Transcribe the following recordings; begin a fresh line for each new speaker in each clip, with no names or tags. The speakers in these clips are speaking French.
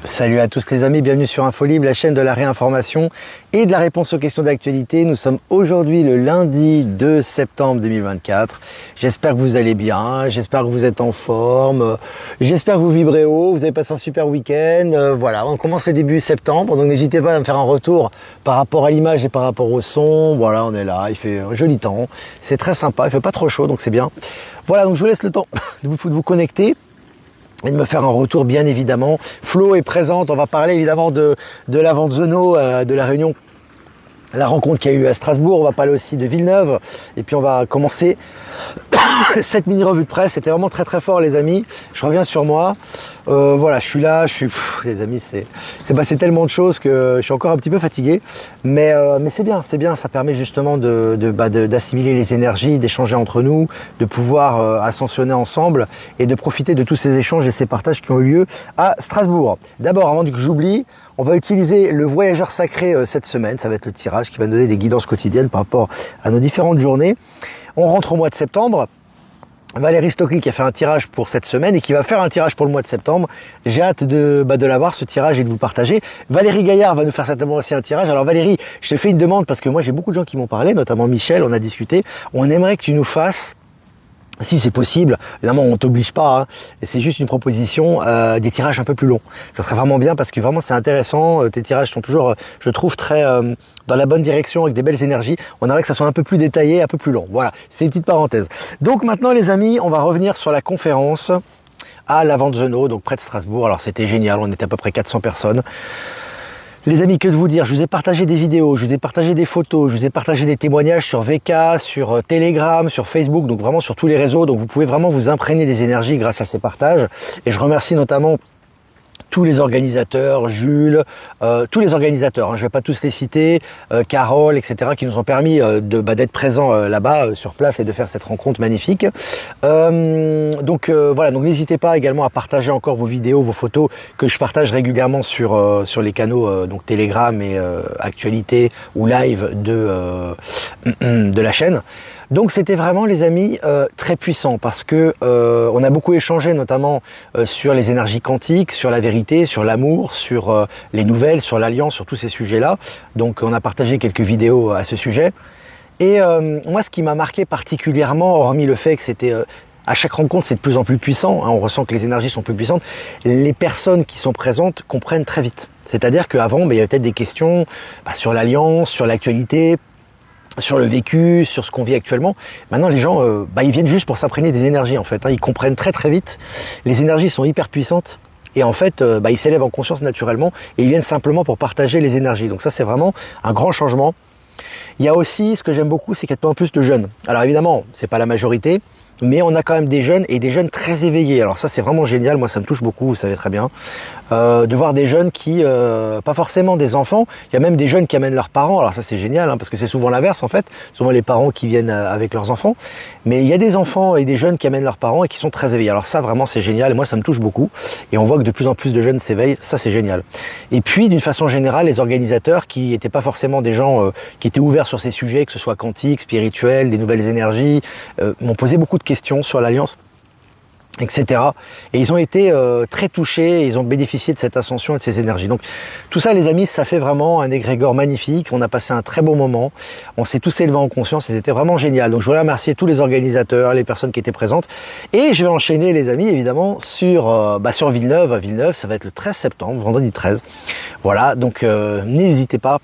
Salut à tous les amis, bienvenue sur Infolib, la chaîne de la réinformation et de la réponse aux questions d'actualité. Nous sommes aujourd'hui le lundi 2 septembre 2024. J'espère que vous allez bien, j'espère que vous êtes en forme, j'espère que vous vibrez haut, vous avez passé un super week-end. Voilà, on commence le début septembre, donc n'hésitez pas à me faire un retour par rapport à l'image et par rapport au son. Voilà, on est là, il fait un joli temps, c'est très sympa, il fait pas trop chaud, donc c'est bien. Voilà, donc je vous laisse le temps de vous connecter et de me faire un retour, bien évidemment. Flo est présente, on va parler évidemment de la vente Zeno, de la réunion, la rencontre qu'il y a eu à Strasbourg. On va parler aussi de Villeneuve et puis on va commencer cette mini revue de presse. C'était vraiment très très fort les amis, je reviens sur moi. Voilà, je suis là, les amis, c'est passé tellement de choses que je suis encore un petit peu fatigué, mais c'est bien, ça permet justement d'assimiler les énergies, d'échanger entre nous, de pouvoir ascensionner ensemble et de profiter de tous ces échanges et ces partages qui ont eu lieu à Strasbourg. D'abord, avant que j'oublie, on va utiliser le voyageur sacré cette semaine. Ça va être le tirage qui va nous donner des guidances quotidiennes par rapport à nos différentes journées. On rentre au mois de septembre. Valérie Stockley qui a fait un tirage pour cette semaine et qui va faire un tirage pour le mois de septembre. J'ai hâte de l'avoir, ce tirage, et de vous le partager. Valérie Gaillard va nous faire certainement aussi un tirage. Alors Valérie, je te fais une demande parce que moi j'ai beaucoup de gens qui m'ont parlé, notamment Michel, on a discuté. On aimerait que tu nous fasses, si c'est possible, évidemment on t'oblige pas, hein, et c'est juste une proposition, des tirages un peu plus longs. Ça serait vraiment bien parce que vraiment c'est intéressant, tes tirages sont toujours, je trouve, très dans la bonne direction avec des belles énergies. On aimerait que ça soit un peu plus détaillé, un peu plus long. Voilà, c'est une petite parenthèse. Donc maintenant les amis, on va revenir sur la conférence à la vente Zeno, donc près de Strasbourg. Alors c'était génial, on était à peu près 400 personnes. Les amis, que de vous dire, je vous ai partagé des vidéos, je vous ai partagé des photos, je vous ai partagé des témoignages sur VK, sur Telegram, sur Facebook, donc vraiment sur tous les réseaux. Donc vous pouvez vraiment vous imprégner des énergies grâce à ces partages. Et je remercie notamment tous les organisateurs, Jules, tous les organisateurs, hein, je ne vais pas tous les citer, Carole, etc., qui nous ont permis d'être présents là-bas, sur place, et de faire cette rencontre magnifique. Donc n'hésitez pas également à partager encore vos vidéos, vos photos, que je partage régulièrement sur les canaux donc Telegram et actualité ou live de la chaîne. Donc c'était vraiment, les amis, très puissant parce que on a beaucoup échangé, notamment sur les énergies quantiques, sur la vérité, sur l'amour, sur les nouvelles, sur l'alliance, sur tous ces sujets-là. Donc on a partagé quelques vidéos à ce sujet. Et moi, ce qui m'a marqué particulièrement, hormis le fait que c'était à chaque rencontre, c'est de plus en plus puissant, hein, on ressent que les énergies sont plus puissantes, les personnes qui sont présentes comprennent très vite. C'est-à-dire qu'avant, il y avait peut-être des questions sur l'alliance, sur l'actualité, sur le vécu, sur ce qu'on vit actuellement. Maintenant, les gens, ils viennent juste pour s'imprégner des énergies, en fait. Hein. Ils comprennent très très vite. Les énergies sont hyper puissantes. Et en fait, ils s'élèvent en conscience naturellement. Et ils viennent simplement pour partager les énergies. Donc ça, c'est vraiment un grand changement. Il y a aussi, ce que j'aime beaucoup, c'est qu'il y a de plus en plus de jeunes. Alors évidemment, c'est pas la majorité, mais on a quand même des jeunes, et des jeunes très éveillés. Alors ça, c'est vraiment génial. Moi, ça me touche beaucoup, vous savez très bien. De voir des jeunes qui, pas forcément des enfants, il y a même des jeunes qui amènent leurs parents. Alors ça, c'est génial, hein, parce que c'est souvent l'inverse, en fait. Souvent les parents qui viennent avec leurs enfants. Mais il y a des enfants et des jeunes qui amènent leurs parents et qui sont très éveillés. Alors ça, vraiment, c'est génial. Et moi, ça me touche beaucoup. Et on voit que de plus en plus de jeunes s'éveillent. Ça, c'est génial. Et puis, d'une façon générale, les organisateurs qui n'étaient pas forcément des gens qui étaient ouverts sur ces sujets, que ce soit quantique, spirituel, des nouvelles énergies, m'ont posé beaucoup de questions sur l'Alliance, etc. Et ils ont été très touchés, et ils ont bénéficié de cette ascension et de ces énergies. Donc tout ça, les amis, ça fait vraiment un égrégore magnifique. On a passé un très beau moment, on s'est tous élevés en conscience et c'était vraiment génial. Donc je voulais remercier tous les organisateurs, les personnes qui étaient présentes. Et je vais enchaîner, les amis, évidemment, sur Villeneuve. Villeneuve, ça va être le 13 septembre, vendredi 13. Voilà, donc n'hésitez pas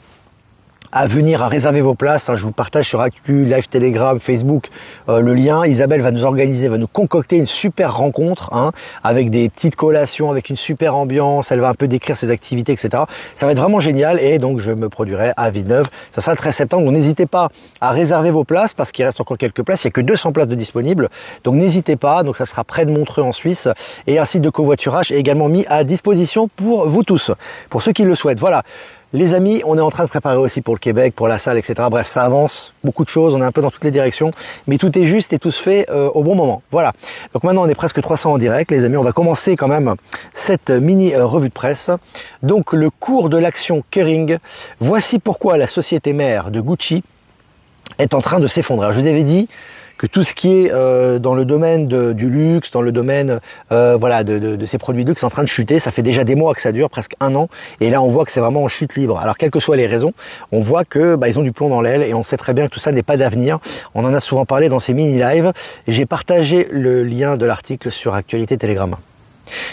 à venir, à réserver vos places. Je vous partage sur Actu, Live Telegram, Facebook le lien. Isabelle va nous organiser, va nous concocter une super rencontre, hein, avec des petites collations, avec une super ambiance. Elle va un peu décrire ses activités, etc. Ça va être vraiment génial, et donc je me produirai à Villeneuve. Ça sera le 13 septembre, donc n'hésitez pas à réserver vos places parce qu'il reste encore quelques places. Il n'y a que 200 places de disponibles, donc n'hésitez pas. Donc ça sera près de Montreux en Suisse, et un site de covoiturage est également mis à disposition pour vous tous, pour ceux qui le souhaitent. Voilà. Les amis, on est en train de préparer aussi pour le Québec, pour la salle, etc. Bref, ça avance, beaucoup de choses, on est un peu dans toutes les directions, mais tout est juste et tout se fait au bon moment. Voilà. Donc maintenant, on est presque 300 en direct, les amis. On va commencer quand même cette mini revue de presse. Donc, le cours de l'action Kering. Voici pourquoi la société mère de Gucci est en train de s'effondrer. Je vous avais dit que tout ce qui est dans le domaine du luxe, dans le domaine voilà, de ces produits de luxe, est en train de chuter. Ça fait déjà des mois que ça dure, presque un an, et là on voit que c'est vraiment en chute libre. Alors quelles que soient les raisons, on voit que ils ont du plomb dans l'aile, et on sait très bien que tout ça n'est pas d'avenir. On en a souvent parlé dans ces mini-lives. J'ai partagé le lien de l'article sur Actualité Télégramme.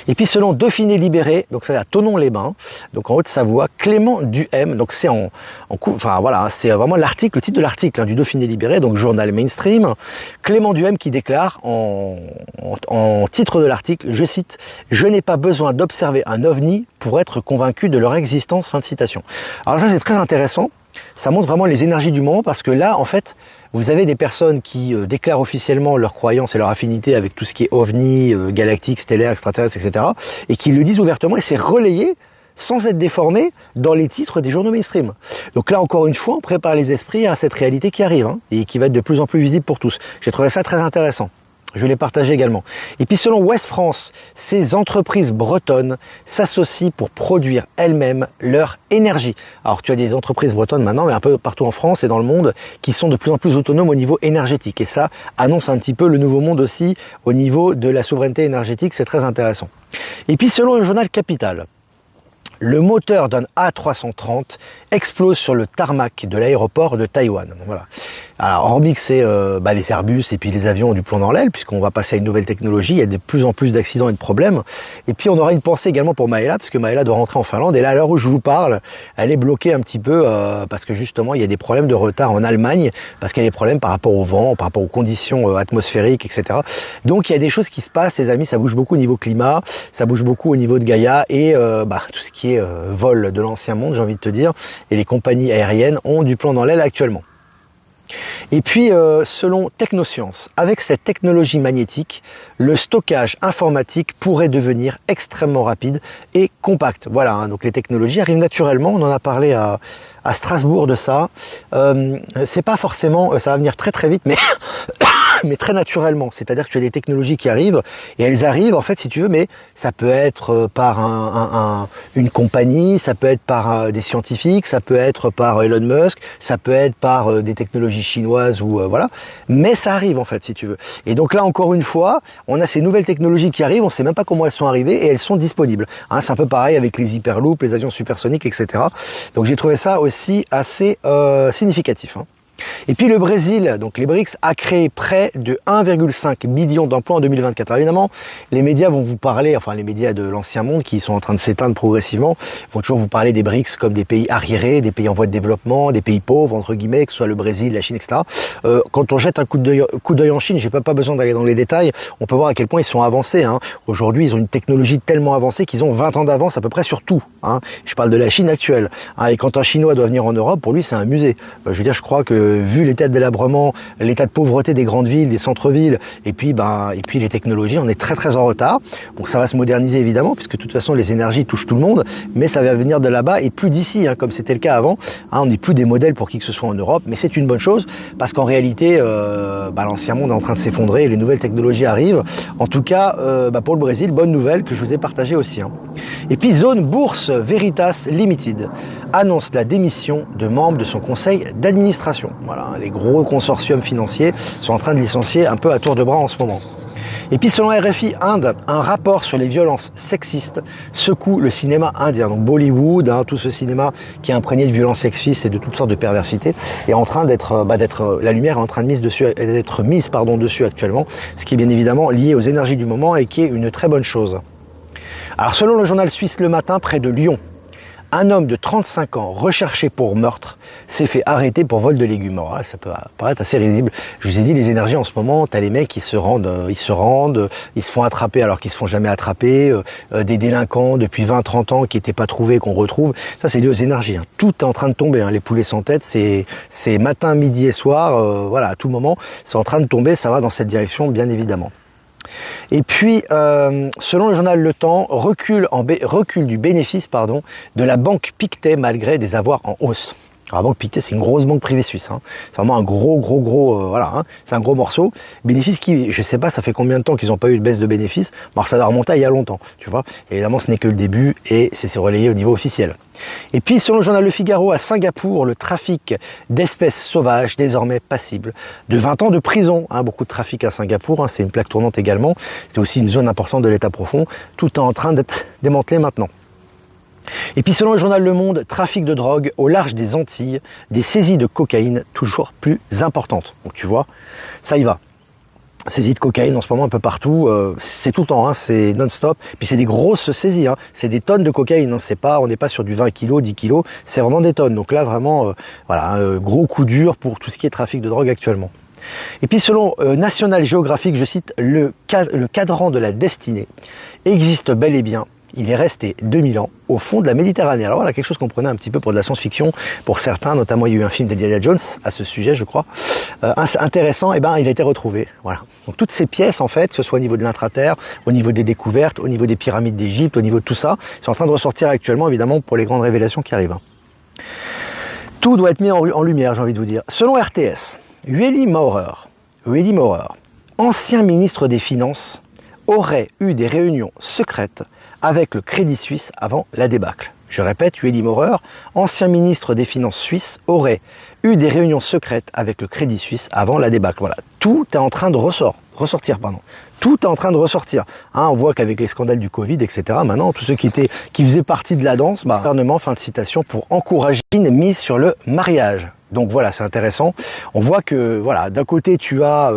Et puis selon Dauphiné Libéré, donc c'est à Thonon-les-Bains, donc en Haute-Savoie, Clément Duhem, donc c'est enfin voilà, c'est vraiment l'article, le titre de l'article du Dauphiné Libéré, donc journal mainstream. Clément Duhem qui déclare en titre de l'article, je cite, je n'ai pas besoin d'observer un ovni pour être convaincu de leur existence, fin de citation. Alors ça c'est très intéressant, ça montre vraiment les énergies du moment, parce que là en fait, vous avez des personnes qui déclarent officiellement leur croyance et leur affinité avec tout ce qui est ovni, galactique, stellaire, extraterrestre, etc. et qui le disent ouvertement, et c'est relayé sans être déformé dans les titres des journaux mainstream. Donc là, encore une fois, on prépare les esprits à cette réalité qui arrive et qui va être de plus en plus visible pour tous. J'ai trouvé ça très intéressant. Je l'ai partagé également. Et puis selon Ouest France, ces entreprises bretonnes s'associent pour produire elles-mêmes leur énergie. Alors tu as des entreprises bretonnes maintenant, mais un peu partout en France et dans le monde, qui sont de plus en plus autonomes au niveau énergétique. Et ça annonce un petit peu le nouveau monde aussi au niveau de la souveraineté énergétique, c'est très intéressant. Et puis selon le journal Capital, le moteur d'un A330 explose sur le tarmac de l'aéroport de Taïwan. Voilà. Alors, hormis que c'est les Airbus et puis les avions ont du plomb dans l'aile, puisqu'on va passer à une nouvelle technologie, il y a de plus en plus d'accidents et de problèmes. Et puis, on aura une pensée également pour Maëla, parce que Maëla doit rentrer en Finlande. Et là, à l'heure où je vous parle, elle est bloquée un petit peu, parce que justement, il y a des problèmes de retard en Allemagne, parce qu'il y a des problèmes par rapport au vent, par rapport aux conditions atmosphériques, etc. Donc, il y a des choses qui se passent, les amis, ça bouge beaucoup au niveau climat, ça bouge beaucoup au niveau de Gaïa, et tout ce qui est vol de l'ancien monde, j'ai envie de te dire, et les compagnies aériennes ont du plomb dans l'aile actuellement. Et puis, selon Technosciences, avec cette technologie magnétique, le stockage informatique pourrait devenir extrêmement rapide et compact. Voilà, hein, donc les technologies arrivent naturellement, on en a parlé à Strasbourg de ça. C'est pas forcément, ça va venir très très vite, mais mais très naturellement, c'est-à-dire que tu as des technologies qui arrivent, et elles arrivent en fait si tu veux, mais ça peut être par une compagnie, ça peut être par des scientifiques, ça peut être par Elon Musk, ça peut être par des technologies chinoises ou voilà, mais ça arrive en fait si tu veux. Et donc là encore une fois, on a ces nouvelles technologies qui arrivent, on ne sait même pas comment elles sont arrivées et elles sont disponibles. Hein, c'est un peu pareil avec les hyperloops, les avions supersoniques, etc. Donc j'ai trouvé ça aussi assez significatif. Hein. Et puis le Brésil, donc les BRICS, a créé près de 1,5 million d'emplois en 2024. Alors évidemment, les médias vont vous parler, enfin les médias de l'ancien monde qui sont en train de s'éteindre progressivement, vont toujours vous parler des BRICS comme des pays arriérés, des pays en voie de développement, des pays pauvres, entre guillemets, que ce soit le Brésil, la Chine, etc. Quand on jette un coup d'œil en Chine, j'ai pas besoin d'aller dans les détails, on peut voir à quel point ils sont avancés. Hein. Aujourd'hui, ils ont une technologie tellement avancée qu'ils ont 20 ans d'avance à peu près sur tout. Hein. Je parle de la Chine actuelle. Hein. Et quand un Chinois doit venir en Europe, pour lui, c'est un musée. Je veux dire, je crois que vu l'état de délabrement, l'état de pauvreté des grandes villes, des centres-villes, et puis les technologies, on est très très en retard. Donc ça va se moderniser évidemment, puisque de toute façon les énergies touchent tout le monde, mais ça va venir de là-bas et plus d'ici, hein, comme c'était le cas avant. Hein, on n'est plus des modèles pour qui que ce soit en Europe, mais c'est une bonne chose, parce qu'en réalité, l'ancien monde est en train de s'effondrer et les nouvelles technologies arrivent. En tout cas, pour le Brésil, bonne nouvelle que je vous ai partagée aussi. Hein. Et puis Zone Bourse Veritas Limited annonce la démission de membres de son conseil d'administration. Voilà, les gros consortiums financiers sont en train de licencier un peu à tour de bras en ce moment. Et puis selon RFI Inde, un rapport sur les violences sexistes secoue le cinéma indien. Donc Bollywood, hein, tout ce cinéma qui est imprégné de violences sexistes et de toutes sortes de perversités, est en train la lumière est en train d'être mise dessus actuellement, ce qui est bien évidemment lié aux énergies du moment et qui est une très bonne chose. Alors selon le journal suisse Le Matin, près de Lyon, un homme de 35 ans recherché pour meurtre s'est fait arrêter pour vol de légumes. Alors, ça peut paraître assez risible. Je vous ai dit, les énergies en ce moment, t'as les mecs qui se rendent, ils se font attraper alors qu'ils se font jamais attraper, des délinquants depuis 20-30 ans qui n'étaient pas trouvés, qu'on retrouve. Ça, c'est lié aux énergies. Hein. Tout est en train de tomber. Hein. Les poulets sans tête, c'est matin, midi et soir. Voilà, à tout moment, c'est en train de tomber. Ça va dans cette direction, bien évidemment. Et puis, selon le journal Le Temps, recul du bénéfice de la banque Pictet malgré des avoirs en hausse. Alors, la banque Pictet, c'est une grosse banque privée suisse. Hein. C'est vraiment un gros, voilà, hein. C'est un gros morceau. Bénéfices qui, je sais pas, ça fait combien de temps qu'ils n'ont pas eu de baisse de bénéfices. Bon, alors ça doit remonter il y a longtemps, tu vois. Et évidemment, ce n'est que le début et c'est relayé au niveau officiel. Et puis, selon le journal Le Figaro, à Singapour, le trafic d'espèces sauvages, désormais passible de 20 ans de prison. Hein, beaucoup de trafic à Singapour, hein, c'est une plaque tournante également. C'est aussi une zone importante de l'État profond. Tout est en train d'être démantelé maintenant. Et puis selon le journal Le Monde, trafic de drogue au large des Antilles, des saisies de cocaïne toujours plus importantes. Donc tu vois, ça y va. Saisies de cocaïne en ce moment un peu partout, c'est tout le temps, hein, c'est non-stop. Puis c'est des grosses saisies, hein, c'est des tonnes de cocaïne, hein, c'est pas, on n'est pas sur du 20 kg, 10 kg, c'est vraiment des tonnes. Donc là vraiment, voilà, un gros coup dur pour tout ce qui est trafic de drogue actuellement. Et puis selon National Geographic, je cite, le cadran de la destinée existe bel et bien. Il est resté 2000 ans au fond de la Méditerranée. Alors voilà, quelque chose qu'on prenait un petit peu pour de la science-fiction, pour certains, notamment il y a eu un film d'Indiana Jones à ce sujet, je crois. Intéressant, et ben il a été retrouvé. Voilà. Donc toutes ces pièces, en fait, que ce soit au niveau de l'intraterre, au niveau des découvertes, au niveau des pyramides d'Égypte, au niveau de tout ça, sont en train de ressortir actuellement, évidemment, pour les grandes révélations qui arrivent. Tout doit être mis en lumière, j'ai envie de vous dire. Selon RTS, Ueli Maurer, ancien ministre des Finances, aurait eu des réunions secrètes avec le Crédit Suisse avant la débâcle. Je répète, Ueli Maurer, ancien ministre des Finances suisse, aurait eu des réunions secrètes avec le Crédit Suisse avant la débâcle. Voilà, tout est en train de ressortir. Tout est en train de ressortir. Hein, on voit qu'avec les scandales du Covid, etc., maintenant, tous ceux qui faisaient partie de la danse, gouvernement, fin de citation, pour encourager une mise sur le mariage. Donc voilà, c'est intéressant. On voit que voilà, d'un côté tu as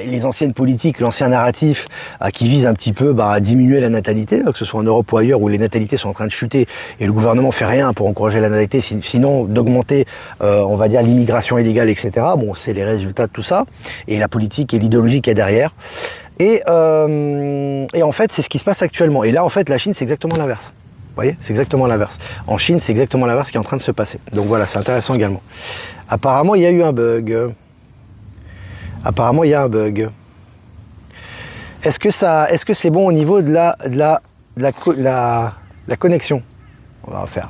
les anciennes politiques, l'ancien narratif qui vise un petit peu à diminuer la natalité, que ce soit en Europe ou ailleurs où les natalités sont en train de chuter et le gouvernement fait rien pour encourager la natalité, sinon d'augmenter, on va dire, l'immigration illégale, etc. Bon, c'est les résultats de tout ça et la politique et l'idéologie qu'il y a derrière. Et en fait, c'est ce qui se passe actuellement. Et là, en fait, la Chine, c'est exactement l'inverse. Vous voyez, c'est exactement l'inverse. En Chine, c'est exactement l'inverse qui est en train de se passer. Donc voilà, c'est intéressant également. Apparemment, il y a eu un bug. Est-ce que c'est bon au niveau de la connexion? On va faire.